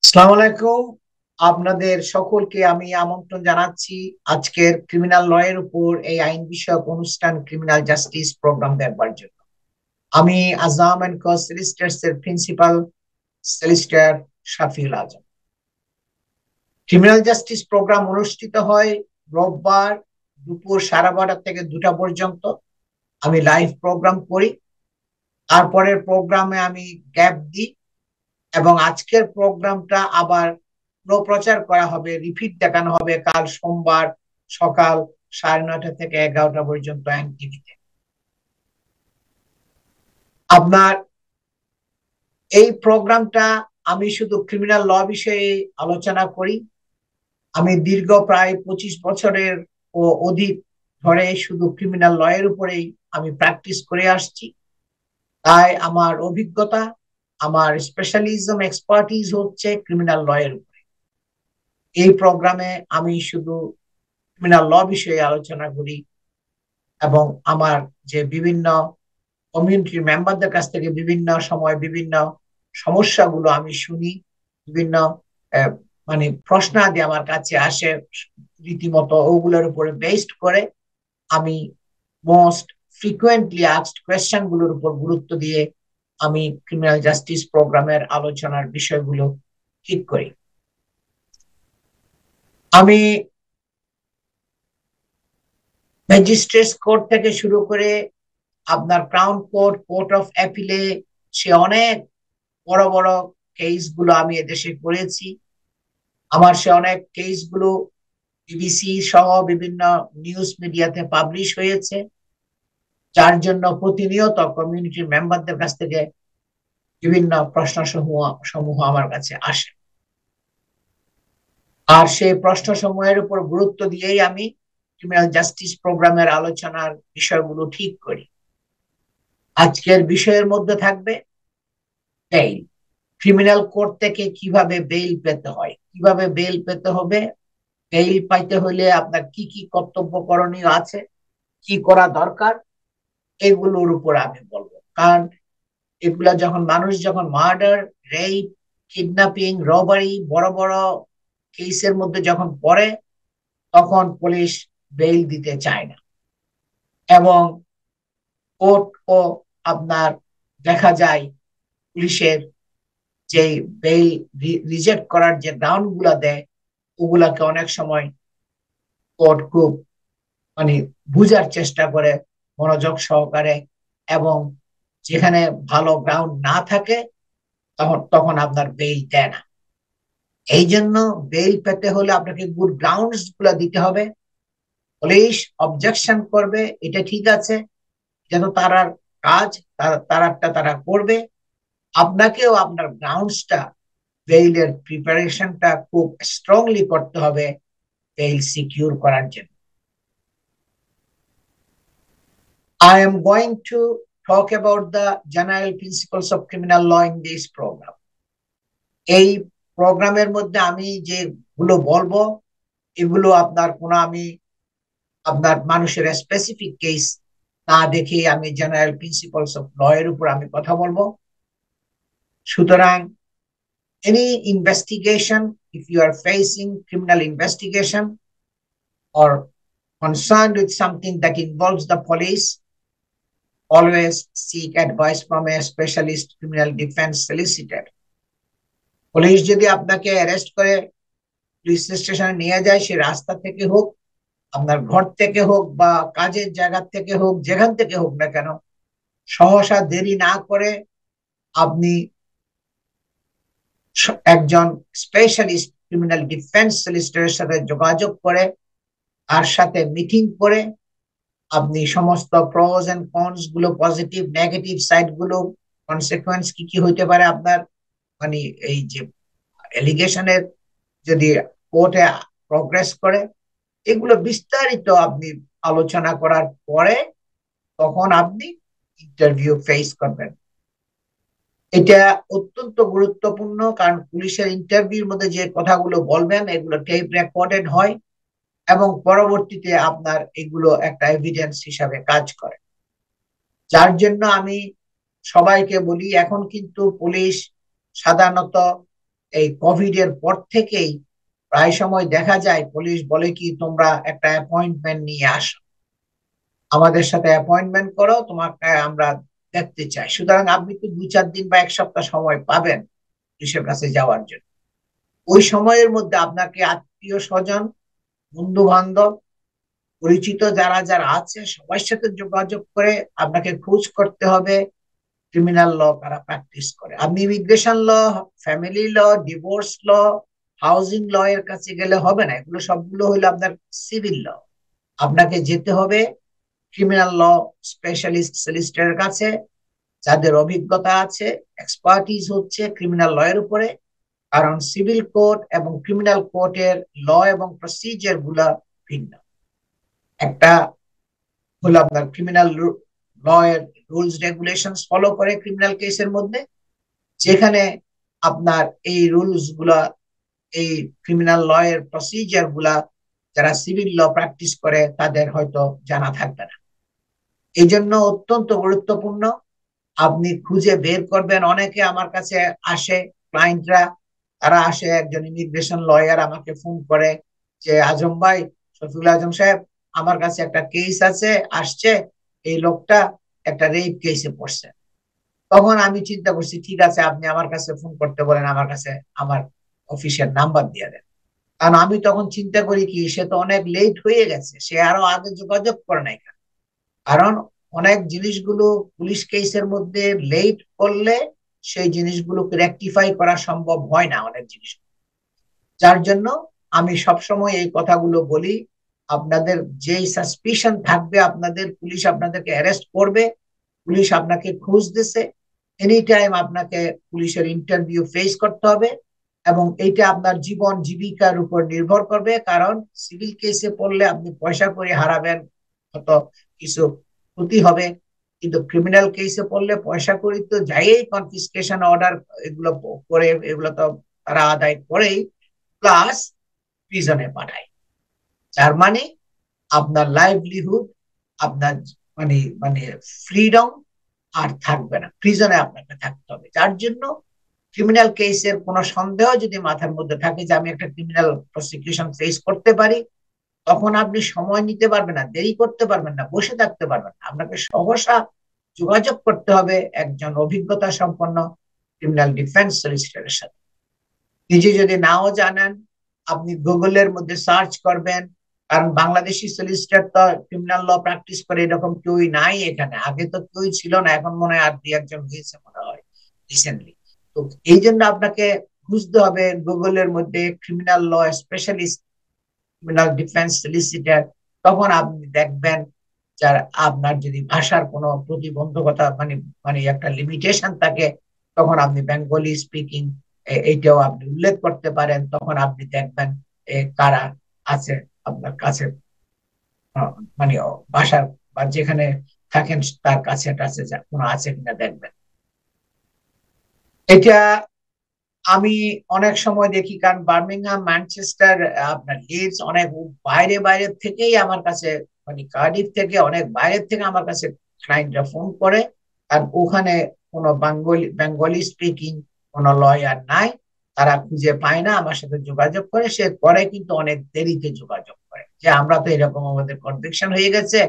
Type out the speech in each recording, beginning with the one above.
আসসালামু আলাইকুম। আপনাদের সকলকে আমি আমন্ত্রণ জানাচ্ছি আজকের ক্রিমিনাল ল এর উপর এই আইন বিষয়ক অনুষ্ঠান ক্রিমিনাল জাস্টিস প্রোগ্রাম দেখবার জন্য। আমি আজম এন্ড কো সলিসিটরস এর প্রিন্সিপাল সলিসিটর শাফিউল আজম। ক্রিমিনাল জাস্টিস প্রোগ্রাম অনুষ্ঠিত হয় রোববার দুপুর 12:30 থেকে 2টা পর্যন্ত। আমি লাইভ প্রোগ্রাম করি, তারপরের প্রোগ্রামে আমি গ্যাপ দিই এবং আজকের প্রোগ্রামটা আবার প্রচার করা হবে, রিপিট দেখানো হবে কাল সোমবার সকাল 9:30 থেকে 11টা পর্যন্ত এনটিভিতে। আপনার এই প্রোগ্রামটা আমি শুধু ক্রিমিনাল ল বিষয়ে আলোচনা করি। আমি দীর্ঘ প্রায় 25 বছরের ও অধিক ধরে শুধু ক্রিমিনাল ল এর উপরেই আমি প্র্যাকটিস করে আসছি। তাই আমার অভিজ্ঞতা, আমার স্পেশালিজম, এক্সপার্টিজ হচ্ছে ক্রিমিনাল ল এর উপরে। এই প্রোগ্রামে আমি শুধু ক্রিমিনাল ল বিষয়ে আলোচনা করি এবং আমার যে বিভিন্ন কমিউনিটির মেম্বারদের কাছ থেকে বিভিন্ন সময় বিভিন্ন সমস্যাগুলো আমি শুনি, বিভিন্ন আহ, মানে প্রশ্নাদি আমার কাছে আসে, রীতিমতো ওগুলোর উপরে বেসড করে আমি মোস্ট ফ্রিকুয়েন্টলি আস্কড কোয়েশ্চেন গুলোর উপর গুরুত্ব দিয়ে আমি ক্রিমিনাল জাস্টিস প্রোগ্রামের আলোচনার বিষয়গুলো ঠিক করি। আমি ম্যাজিস্ট্রেটস কোর্ট থেকে শুরু করে আপনার ক্রাউন কোর্ট, কোর্ট অফ অ্যাপিলে, সে অনেক বড় বড় কেস গুলো আমি এদেশে করেছি। আমার সে অনেক কেস গুলো বিবিসি সহ বিভিন্ন নিউজ মিডিয়াতে পাবলিশ হয়েছে, যার জন্য প্রতিনিয়ত কমিউনিটির মেম্বারদের কাছ থেকে বিভিন্ন প্রশ্ন সমূহ সমূহ আমার কাছে আসে। আর সেই প্রশ্ন সমূহের উপর গুরুত্ব দিয়েই আমি ক্রিমিনাল জাস্টিস প্রোগ্রামের আলোচনার বিষয়গুলো ঠিক করি। আজকের বিষয়ের মধ্যে থাকবে বেইল। ক্রিমিনাল কোর্ট থেকে কিভাবে বেইল পেতে হয়, কিভাবে বেইল পেতে হবে, বেইল পাইতে হলে আপনার কি কি কর্তব্য করণীয় আছে, কি করা দরকার, এগুলোর উপর আমি বলবো। কারণ এগুলা যখন মানুষ যখন মার্ডার, রেপ, কিডন্যাপিং, রবারি, বড় বড় কেসের মধ্যে যখন পড়ে, তখন পুলিশ বেইল দিতে চায় না এবং কোর্ট ও আপনার দেখা যায় পুলিশের যে বেইল রিজেক্ট করার যে গ্রাউন্ড গুলা দেয়, ওগুলাকে অনেক সময় কোর্ট খুব মানে বুঝার চেষ্টা করে মনোযোগ সহকারে, এবং যেখানে ভালো গ্রাউন্ড না থাকে তখন তখন আপনার বেইল দেয় না। এই জন্য বেইল পেতে হলে আপনাকে গুড গ্রাউন্ডস গুলা দিতে হবে। পুলিশ অবজেকশন করবে, এটা ঠিক আছে, যেন তারা কাজ তারা করবে। আপনাকেও আপনার গ্রাউন্ডসটা, বেইলের প্রিপারেশনটা খুব স্ট্রংলি করতে হবে বেইল সিকিউর করার জন্য। I am going to talk about the general principles of criminal law in this program. এই প্রোগ্রামের মধ্যে আমি যেগুলো বলবো, এগুলো আপনার কোনো আমি আপনার মানুষের স্পেসিফিক কেস না দেখে আমি জেনারেল প্রিন্সিপালস অফ ল এর উপর আমি কথা বলবো। সুতরাং any investigation, if you are facing criminal investigation or concerned with something that involves the police, always seek advice from a specialist criminal defense solicitor. Police যদি আপনাকে অ্যারেস্ট করে police স্টেশনে নিয়ে যায়, সে রাস্তা থেকে হোক, আপনার ঘর থেকে হোক, বা কাজের জায়গা থেকে হোক, যেখান থেকে হোক না কেন, সহসা দেরি না করে আপনি একজন স্পেশালিস্ট ক্রিমিনাল ডিফেন্স সলিসিটরের সাথে যোগাযোগ করে, তার সাথে মিটিং করে আপনি সমস্ত প্রোস এন্ড কনস গুলো, পজিটিভ নেগেটিভ সাইড গুলো, কনসিকুয়েন্স কি কি হইতে পারে আপনার মানে এই যে এলিগেশনের যদি কোর্টে প্রগ্রেস করে, এগুলো বিস্তারিত আপনি আলোচনা করার পরে তখন আপনি ইন্টারভিউ ফেস করবেন। এটা অত্যন্ত গুরুত্বপূর্ণ, কারণ পুলিশের ইন্টারভিউর মধ্যে যে কথাগুলো বলবেন এগুলো টেপ রেকর্ডেড হয় এবং পরবর্তীতে আপনার এগুলো একটা এভিডেন্স হিসাবে কাজ করে। যার জন্য আমি সবাইকে বলি, এখন কিন্তু পুলিশ সাধারণত এই কোভিড এর পর থেকেই প্রায় সময় দেখা যায় পুলিশ বলে কি তোমরা একটা অ্যাপয়েন্টমেন্ট নিয়ে আসো, আমাদের সাথে অ্যাপয়েন্টমেন্ট করো, তোমাকে আমরা দেখতে চাই। সুতরাং আপনি তো 2-4 দিন বা এক সপ্তাহ সময় পাবেন পুলিশের কাছে যাওয়ার জন্য। ওই সময়ের মধ্যে আপনাকে আত্মীয় স্বজন, বন্ধু বান্ধব, পরিচিত যারা যারা আছে সবার সাথে যোগাযোগ করে আপনাকে খোঁজ করতে হবে ক্রিমিনাল ল কারা প্র্যাকটিস করে। আপনি immigration law, family law, divorce law, housing law এর কাছে গেলে হবে না। এগুলো সবগুলো হলো আপনার সিভিল ল। আপনাকে যেতে হবে ক্রিমিনাল ল স্পেশালিস্ট সলিসিটরের কাছে, যাদের অভিজ্ঞতা আছে, এক্সপার্টিস হচ্ছে ক্রিমিনাল ল এর উপরে। কারণ সিভিল কোর্ট এবং ক্রিমিনাল কোর্টের ল এবং প্রসিজার গুলা ভিন্ন। একটা হলো আপনার ক্রিমিনাল ল এর রুলস রেগুলেশনস ফলো করে ক্রিমিনাল কেসের মধ্যে, যেখানে আপনার এই রুলস গুলা, এই ক্রিমিনাল ল এর প্রসিজার গুলা যারা সিভিল ল প্র্যাকটিস করে তাদের হয়তো জানা থাকবে না। এই জন্য অত্যন্ত গুরুত্বপূর্ণ আপনি খুঁজে বের করবেন। অনেকে আমার কাছে আসে, ক্লায়েন্টরা, তারা আসে, একজন ইমিগ্রেশন লয়ার আমাকে ফোন করে যে আজম ভাই, শফিউল আজম সাহেব, আমার কাছে একটা কেস আছে, আসছে, এই লোকটা একটা রেপ কেসে পড়ছে। তখন আমি চিন্তা করছি ঠিক আছে, আপনি আমার কাছে ফোন করতে বলেন, আমার কাছে আমার অফিসের নাম্বার দিয়ে দেন। কারণ আমি তখন চিন্তা করি কি, সে তো অনেক লেট হয়ে গেছে, সে আরো আগে যোগাযোগ করে নাই। কারণ অনেক জিনিসগুলো পুলিশ কেসের মধ্যে লেট করলে সেই জিনিসগুলোকে রেকটিফাই করা সম্ভব হয় না অনেক জিনিস। যার জন্য আমি সবসময় এই কথাগুলো বলি, আপনাদের যেই সাসপিশন থাকবে, আপনাদের পুলিশ আপনাদেরকে অ্যারেস্ট করবে, পুলিশ আপনাকে খোঁজ দিছে, এনি টাইম আপনাকে পুলিশের ইন্টারভিউ ফেস করতে হবে। এবং এইটা আপনার জীবন জীবিকার উপর নির্ভর করবে। কারণ সিভিল কেসে পড়লে আপনি পয়সা করে হারাবেন, হয়তো কিছু ক্ষতি হবে, কিন্তু ক্রিমিনাল কেসে পড়লে পয়সা করি তো যাই, কনফিসকেশন অর্ডার এগুলো করে, এগুলো তো তারা আদায় করেই, প্লাস প্রিজনে পাঠায়। যার মানে আপনার লাইভলিহুড, আপনার মানে মানে ফ্রিডম আর থাকবে না, প্রিজনে আপনাকে থাকতে হবে। যার জন্য ক্রিমিনাল কেসের কোনো সন্দেহ যদি মাথার মধ্যে থাকে যে আমি একটা ক্রিমিনাল প্রসিকিউশন ফেস করতে পারি, তখন আপনি সময় নিতে পারবেন না, দেরি করতে পারবেন না, বসে থাকতে পারবেন না। আপনাকে সহসা যোগাযোগ করতে হবে একজন অভিজ্ঞতা সম্পন্ন ক্রিমিনাল ডিফেন্স সলিসিটরের সাথে। নিজে যদি নাও জানেন, আপনি গুগলের মধ্যে সার্চ করবেন। কারণ বাংলাদেশি সলিসিটর তো ক্রিমিনাল ল প্র্যাকটিস করে এরকম কেউই নাই এখানে, আগে তো কেউই ছিল না, এখন মনে হয় আর 2-1 জন হয়েছে মনে হয় রিসেন্টলি। তো এই জন্য আপনাকে খুঁজতে হবে গুগলের মধ্যে criminal law specialist, criminal defence solicitor. তখন আপনি দেখবেন, যার আপনার যদি ভাষার কোনো প্রতিবন্ধকতা মানে মানে একটা লিমিটেশন থাকে, তখন আপনি বেঙ্গলি স্পিকিং এইটাও আপনি উল্লেখ করতে পারেন। তখন আপনি দেখবেন কারা আছে আপনার কাছে, মানে ভাষার বা যেখানে থাকেন তার কাছে টাছে কোনো আছে কিনা দেখবেন। এটা আমি অনেক সময় দেখি, কারণ বার্মিংহাম, ম্যানচেস্টার, আপনার লিডস, অনেক বাইরে বাইরে থেকেই আমার কাছে, মানে কার্ডিফ থেকে অনেক বাইরের থেকে আমার কাছে ক্লায়েন্টরা ফোন করে। আর ওখানে কোনো বেঙ্গলি স্পিকিং কোনো লয়ার নাই, তারা খুঁজে পায় না, আমার সাথে যোগাযোগ করে, সে পরে কিন্তু অনেক দেরিতে যোগাযোগ করে যে আমরা তো এরকম আমাদের কনভিকশন হয়ে গেছে,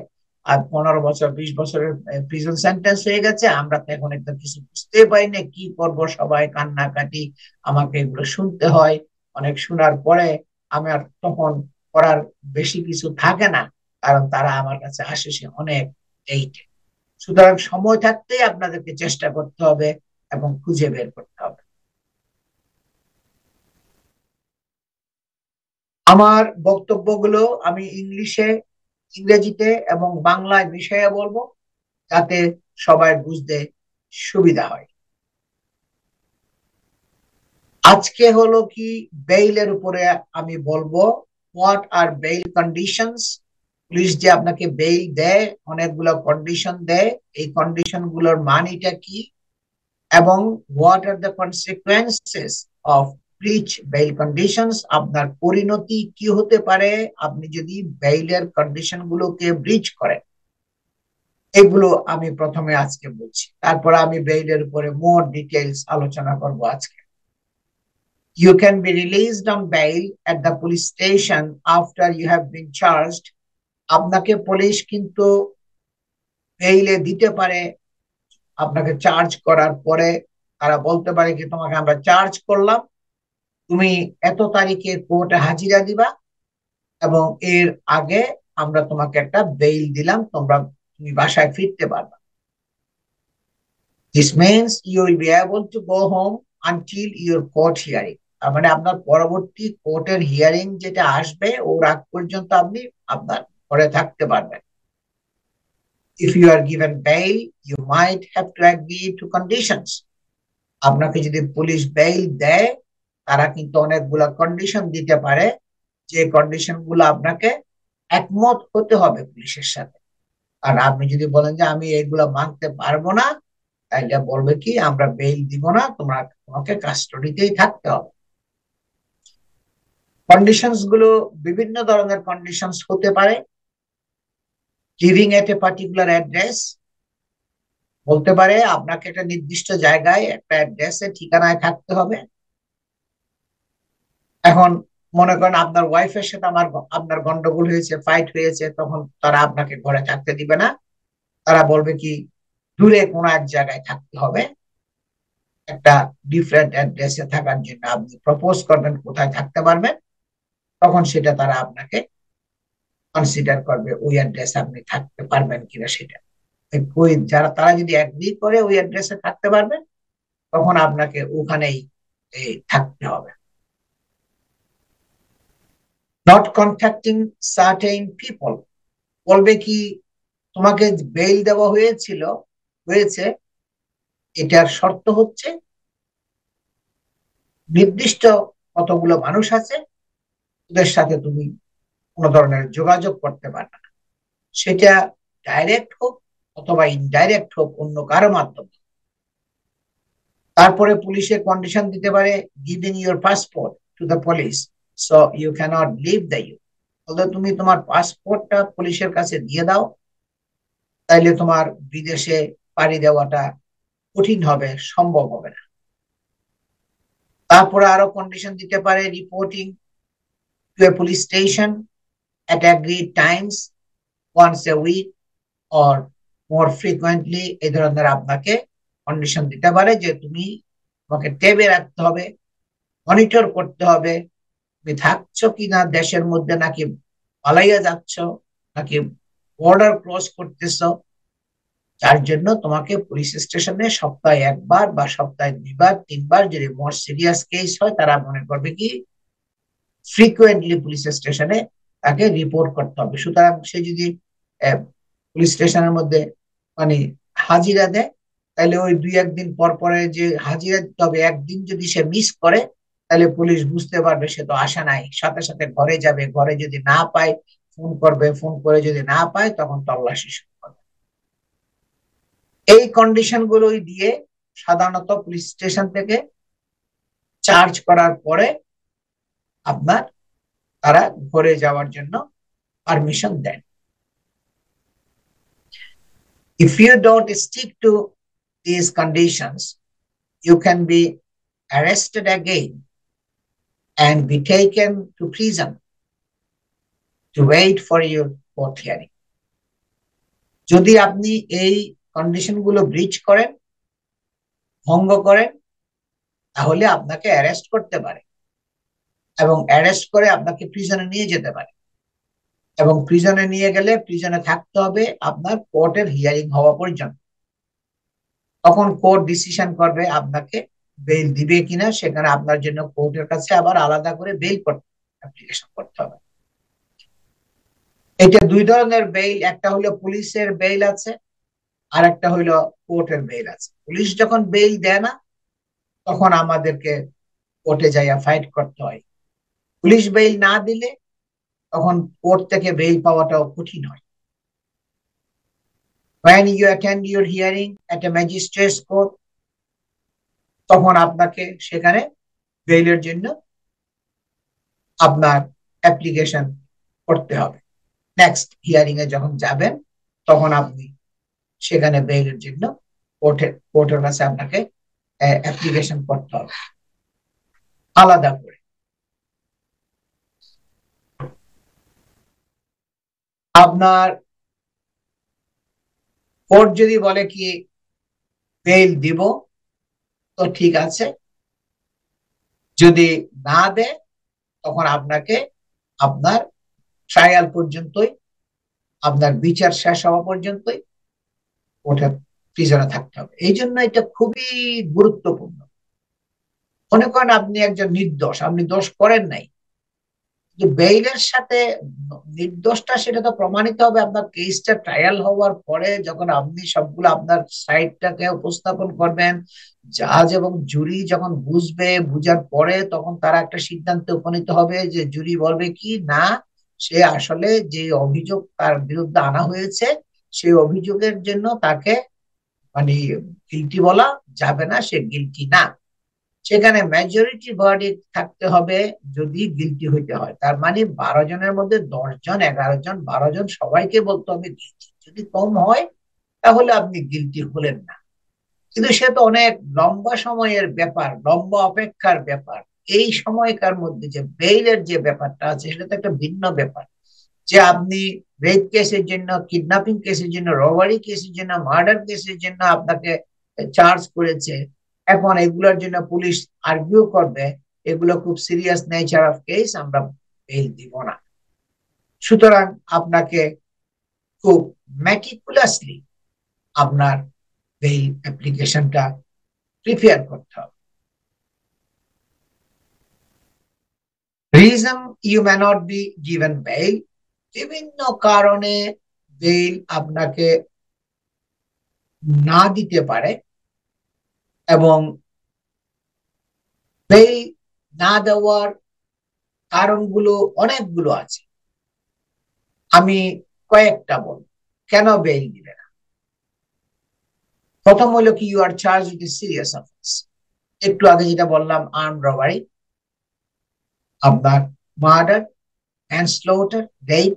আর 15 বছর 20 বছরের প্রিজন সেন্টেন্স হয়ে গেছে, আমরা তো এখন একদম কিছু বুঝতেই পারি না কি করবো, সবাই কান্নাকাটি, আমাকে এগুলো শুনতে হয়। অনেক শোনার পরে আমার তখন করার বেশি কিছু থাকে না, কারণ তারা আমার কাছে আসে সে অনেক লেটে। সুতরাং সময় থাকতেই আপনাদেরকে চেষ্টা করতে হবে এবং খুঁজে বের করতে হবে। আমার বক্তব্যগুলো আমি ইংলিশে, ইংরেজিতে এবং বাংলায় মিশিয়ে বলবো, যাতে সবাই বুঝতে সুবিধা হয়। আজকে হলো কি, বেইলের উপরে আমি বলবো, what are bail conditions. Police যে আপনাকে বেইল দেয়, অনেকগুলো কন্ডিশন দেয়, এই কন্ডিশন গুলোর মানিটা কি, এবং what are the consequences of breach bail conditions, আপনার পরিণতি কি হতে পারে আপনি যদি বেইলের কন্ডিশন গুলোকে ব্রিচ করেন। এগুলো আমি প্রথমে আজকে বলছি, তারপর আমি বেইলের উপরে মোর ডিটেইলস আলোচনা করব আজকে। You can be released on bail at the police station after you have been charged. আপনাকে পুলিশ কিন্তু বেইলে দিতে পারে আপনাকে চার্জ করার পরে। তারা বলতে পারে কি তোমাকে আমরা চার্জ করলাম, তুমি এত তারিখে কোর্টে হাজিরা দিবা এবং এর আগে আমরা তোমাকে একটা বেইল দিলাম, তুমি বাসায় ফিরতে পারবা। This means you will be able to go home until your court hearing. তার মানে আপনার পরবর্তী কোর্টের হিয়ারিং যেটা আসবে ওর আগ পর্যন্ত আপনি আপনার ঘরে থাকতে পারবেন। If you are given bail, you might have to agree to conditions. আপনাকে যদি পুলিশ বেইল দেয় তারা কিন্তু অনেকগুলা কন্ডিশন দিতে পারে, যে কন্ডিশন গুলো আপনাকে একমত হতে হবে পুলিশের সাথে। আর আপনি যদি বলেন যে আমি এইগুলা মানতে পারবো না, তাইলে বলবে কি আমরা বেইল দিব না, তোমাকে কাস্টডিতেই থাকতে হবে। কন্ডিশনস গুলো বিভিন্ন ধরনের কন্ডিশনস হতে পারে। Living at a particular address, বলতে পারে আপনাকে একটা নির্দিষ্ট জায়গায় একটা অ্যাড্রেসে ঠিকানায় থাকতে হবে। এখন মনে করেন আপনার ওয়াইফের সাথে আপনার গন্ডগোল হয়েছে, ফাইট হয়েছে, তখন তারা আপনাকে ঘরে থাকতে দিবে না, তারা বলবে কি দূরে কোনো এক জায়গায় থাকতে হবে। একটা ডিফারেন্ট অ্যাড্রেসে থাকার জন্য আপনি প্রপোজ করবেন কোথায় থাকতে পারবেন, তখন সেটা তারা আপনাকে কনসিডার করবে ওই অ্যাড্রেসে আপনি থাকতে পারবেন কিনা সেটা। ওই তারা যদি এগ্রি করে ওই অ্যাড্রেসে থাকতে পারবেন, তখন আপনাকে ওখানেই থাকতে হবে। নট কন্ট্যাক্টিং সার্টেইন পিপল, বলবে কি তোমাকে বেইল দেওয়া হয়েছে এটার শর্ত হচ্ছে নির্দিষ্ট কতগুলো মানুষ আছে ওদের সাথে তুমি কোন ধরনের যোগাযোগ করতে পারবে না, সেটা ডাইরেক্ট হোক অথবা ইনডাইরেক্ট হোক অন্য কারো মাধ্যমে। তারপরে পুলিশের কন্ডিশন দিতে পারে giving your passport to the police so you can't leave the you. তুমি তোমার পাসপোর্টটা পুলিশের কাছে দিয়ে দাও, তাইলে তোমার বিদেশে পাড়ি দেওয়াটা কঠিন হবে, সম্ভব হবে না। তারপরে আরো কন্ডিশন দিতে পারে reporting two A police station at agreed times once a week or more frequently। এই ধরনের আপনাকে কন্ডিশন দিতে পারে যে তোমাকে টেবে রাখতে হবে, মনিটর করতে হবে তুমি থাকছো কিনা দেশের মধ্যে, নাকি পালাইয়া যাচ্ছ, নাকি বর্ডার ক্রস করতেছ। যার জন্য তোমাকে পুলিশ স্টেশনে সপ্তাহে একবার বা সপ্তাহে 2 বার 3 বার, যদি মোর সিরিয়াস কেস হয় তারা মনে করবে কি ফ্রিকুয়েন্টলি পুলিশ স্টেশনে তাকে রিপোর্ট করতে হবে। সুতরাং সে যদি পুলিশ স্টেশনের মধ্যে মানে হাজিরা দেয়, তাহলে ওই 2-1 দিন পর পরে যে হাজিরা দিতে হবে, একদিন যদি সে মিস করে তাহলে পুলিশ বুঝতে পারবে সে তো আসা নাই, সাথে সাথে ঘরে যাবে, ঘরে যদি না পায় ফোন করবে, ফোন করে যদি না পায় তখন তল্লাশি শুরু করবে। এই কন্ডিশন গুলোই দিয়ে সাধারণত পুলিশ স্টেশন থেকে চার্জ করার পরে আপনার তারা ঘরে যাওয়ার জন্য পারমিশন দেন। If you don't stick to these conditions, you can be arrested again and be taken to prison to wait for your court hearing. যদি আপনি এই কন্ডিশন গুলো ব্রিচ করেন, ভঙ্গ করেন, তাহলে আপনাকে অ্যারেস্ট করতে পারে এবং অ্যারেস্ট করে আপনাকে প্রিজনে নিয়ে যেতে পারে, এবং প্রিজনে নিয়ে গেলে প্রিজনে থাকতে হবে আপনার কোর্টের হিয়ারিং হওয়া পর্যন্ত। তখন কোর্ট ডিসিশন করবে আপনাকে বেইল দিবে কিনা, সেখানে আপনার জন্য কোর্টের কাছে আবার আলাদা করে বেইল অ্যাপ্লিকেশন করতে হবে। এটা 2 ধরনের বেইল, একটা হলো পুলিশের বেইল আছে আর একটা হইলো কোর্টের বেইল আছে। পুলিশ যখন বেইল দেয় না তখন আমাদেরকে কোর্টে যাইয়া ফাইট করতে হয়। পুলিশ বেইল না দিলে তখন কোর্ট থেকে বেইল পাওয়াটাও কঠিন হয়। When you attend your hearing at a magistrate's court, তখন আপনাকে সেখানে বেইলের জন্য আপনার অ্যাপ্লিকেশন করতে হবে। নেক্সট হিয়ারিং এ যখন যাবেন তখন আপনি সেখানে বেইলের জন্য কোর্টের কাছে আপনাকে অ্যাপ্লিকেশন করতে হবে। আলাদা করে। আপনার কোর্ট যদি বলে কি বেইল দিব তো ঠিক আছে, যদি না দেয় তখন আপনাকে আপনার ট্রায়াল পর্যন্তই, আপনার বিচার শেষ হওয়া পর্যন্তই ওটা প্রিজনে থাকতে হবে। এই জন্য এটা খুবই গুরুত্বপূর্ণ। মনে করেন আপনি একজন নির্দোষ, আপনি দোষ করেন নাই, যে বেইলের সাথে নির্দোষটা সেটা তো প্রমাণিত হবে আপনার কেসটা ট্রায়াল হওয়ার পরে, যখন আপনি সবগুলো আপনার সাইডটাকে উপস্থাপন করবেন, জাজ এবং জুরি যখন বুঝবে, বুঝার পরে তখন তারা একটা সিদ্ধান্তে উপনীত হবে, যে জুরি বলবে কি না, সে আসলে যে অভিযোগ তার বিরুদ্ধে আনা হয়েছে সেই অভিযোগের জন্য তাকে মানে গিলটি বলা যাবে না, সে গিলটি না। সেখানে মেজরিটি ভার্ডিক্ট থাকতে হবে যদি গিলটি হইতে হয়। তার মানে 12 জনের মধ্যে 10 জন, 11 জন, 12 জন সবাইকে বলতে হবে গিলটি। যদি কম হয় তাহলে আপনি গিলটি হলেন না। কিন্তু সে তো অনেক লম্বা সময়ের ব্যাপার, লম্বা অপেক্ষার ব্যাপার। এই সময়কার মধ্যে যে বেইলের যে ব্যাপারটা আছে সেটা তো একটা ভিন্ন ব্যাপার। যে আপনি রেপ কেসের জন্য, কিডন্যাপিং কেসের জন্য, রবারি কেসের জন্য, মার্ডার কেসের জন্য আপনাকে চার্জ করেছে, এখন এগুলোর জন্য পুলিশ আর্গুও করবে এগুলো খুব সিরিয়াস নেচার অফ কেস, আমরা বেইল দিব না। সুতরাং আপনাকে খুব ম্যাটিকুলাসলি আপনার বেইল অ্যাপ্লিকেশনটা প্রিপেয়ার করতে হবে। Reason you may not be given bail, বিভিন্ন কারণে বেইল আপনাকে না দিতে পারে, এবং বেইল না দেওয়ার কারণগুলো অনেকগুলো আছে। আমি কয়েকটা বলব কেন বেইল দিবে না। প্রথম হলো কি, you are charge with serious offence. একটু আগে যেটা বললাম, আর্ম রবারি, আপনার মার্ডার, ম্যানস্লৌটার, রেপ,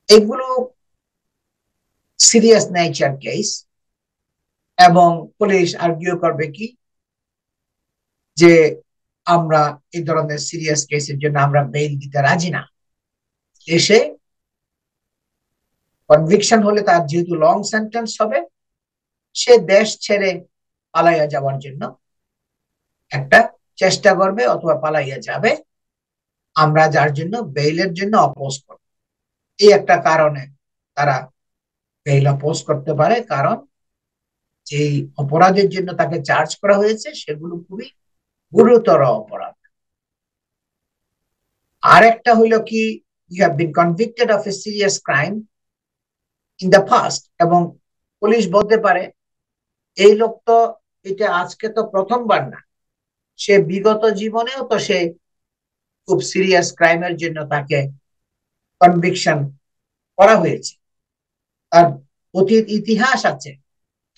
এগুলো সিরিয়াস নেচার কেস। এবং পুলিশ আর্গুও করবে কি যে আমরা এই ধরনের সিরিয়াস কেসের জন্য আমরা বেইল দিতে রাজি না। এসে কনভিকশন হলে তার যেহেতু লং সেন্টেন্স হবে, সে দেশ ছেড়ে পালাইয়া যাওয়ার জন্য একটা চেষ্টা করবে অথবা পালাইয়া যাবে, আমরা যার জন্য বেইলের জন্য অপোজ করব। এই একটা কারণে তারা বেইল অপোজ করতে পারে, কারণ যে অপরাধের জন্য তাকে চার্জ করা হয়েছে সেগুলো খুবই গুরুতর অপরাধ। আর একটা হইলো কি, you have been convicted of a serious crime in the past, এবং পুলিশ বলতে পারে এই লোক তো এটা আজকে তো প্রথমবার না, সে বিগত জীবনেও তো সে খুব সিরিয়াস ক্রাইমের জন্য তাকে কনভিকশন করা হয়েছে, তার অতীত ইতিহাস আছে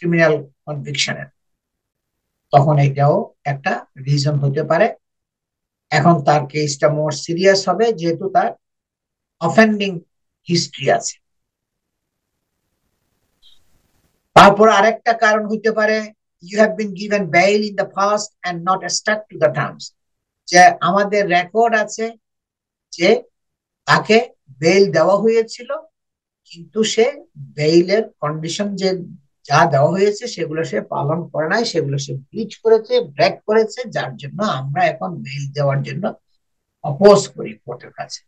ক্রিমিনাল কনভিকশনের। তখন এটাও একটা রিজন হতে পারে। এখন তার কেসটা মোর সিরিয়াস হবে যেহেতু তার অফেন্ডিং হিস্ট্রি আছে। তারপর আরেকটা কারণ হইতে পারে, you have been given bail in the past and not stuck to the terms. যে আমাদের রেকর্ড আছে যে তাকে বেইল দেওয়া হয়েছিল, কিন্তু সে বেইলের কন্ডিশন যে যা দেওয়া হয়েছে সেগুলো সে পালন করে নাই, সেগুলো সে ব্রিচ করেছে, ব্রেক করেছে, যার জন্য আমরা এখন বেইল দেওয়ার জন্য অপোজ করি কোর্টের কাছে।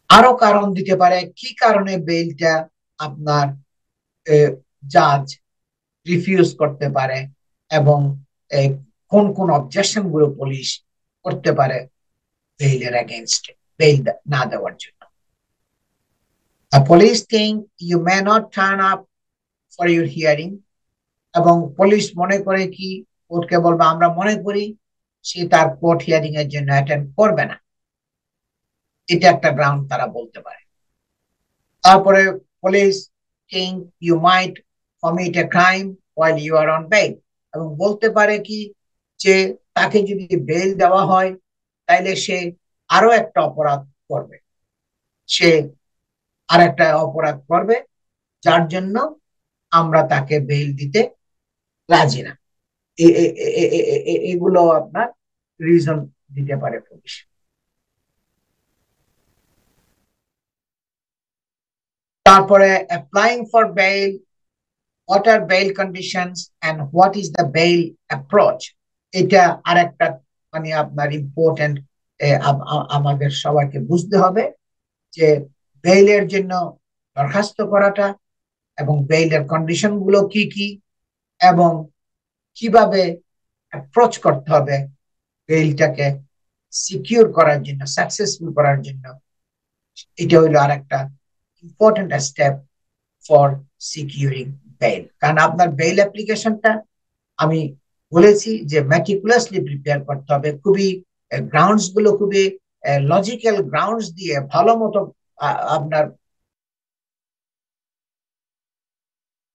আরো কারণ দিতে পারে কি কারণে বেইলটা আপনার জাজ রিফিউজ করতে পারে, এবং কোন কোন অবজেকশন গুলো পুলিশ করতে পারে বেইলের এগেইনস্টে, বেইল না দেওয়ার জন্য। A police think you may not turn up for your hearing, এবং পুলিশ মনে করে কি, কোর্টকে বলবে আমরা মনে করি সে তার কোর্ট হিয়ারিং এর জন্য অ্যাটেন্ড করবে না। এটা একটা গ্রাউন্ড তারা বলতে পারে। তারপরে police think you might commit a crime while you are on bail, এবং বলতে পারে কি যে তাকে যদি বেল দেওয়া হয় তাইলে সে আরো একটা অপরাধ করবে, সে আর একটা অপরাধ করবে, যার জন্য আমরা তাকে বেল দিতে রাজি না। এগুলো আপনার রিজন দিতে পারে পুলিশ। তারপরে applying for bail, what are bail conditions and what is the bail approach, এটা আরেকটা মানে আপনার ইম্পর্টেন্ট, আমাদের সবাইকে বুঝতে হবে যে বেইলের জন্য দরখাস্ত করাটা এবং বেইলের কন্ডিশন গুলো কি কি এবং কিভাবে অ্যাপ্রোচ করতে হবে বেইলটাকে সিকিউর করার জন্য, সাকসেসফুল করার জন্য। এটা হইলো আরেকটা important step for securing bail. কারণ আপনার বেইল অ্যাপ্লিকেশনটা আমি বলেছি যে ম্যাটিকুলাসলি প্রিপেয়ার করতে হবে, খুবই গ্রাউন্ডস গুলো খুবই লজিক্যাল গ্রাউন্ডস দিয়ে ভালো মতো আপনার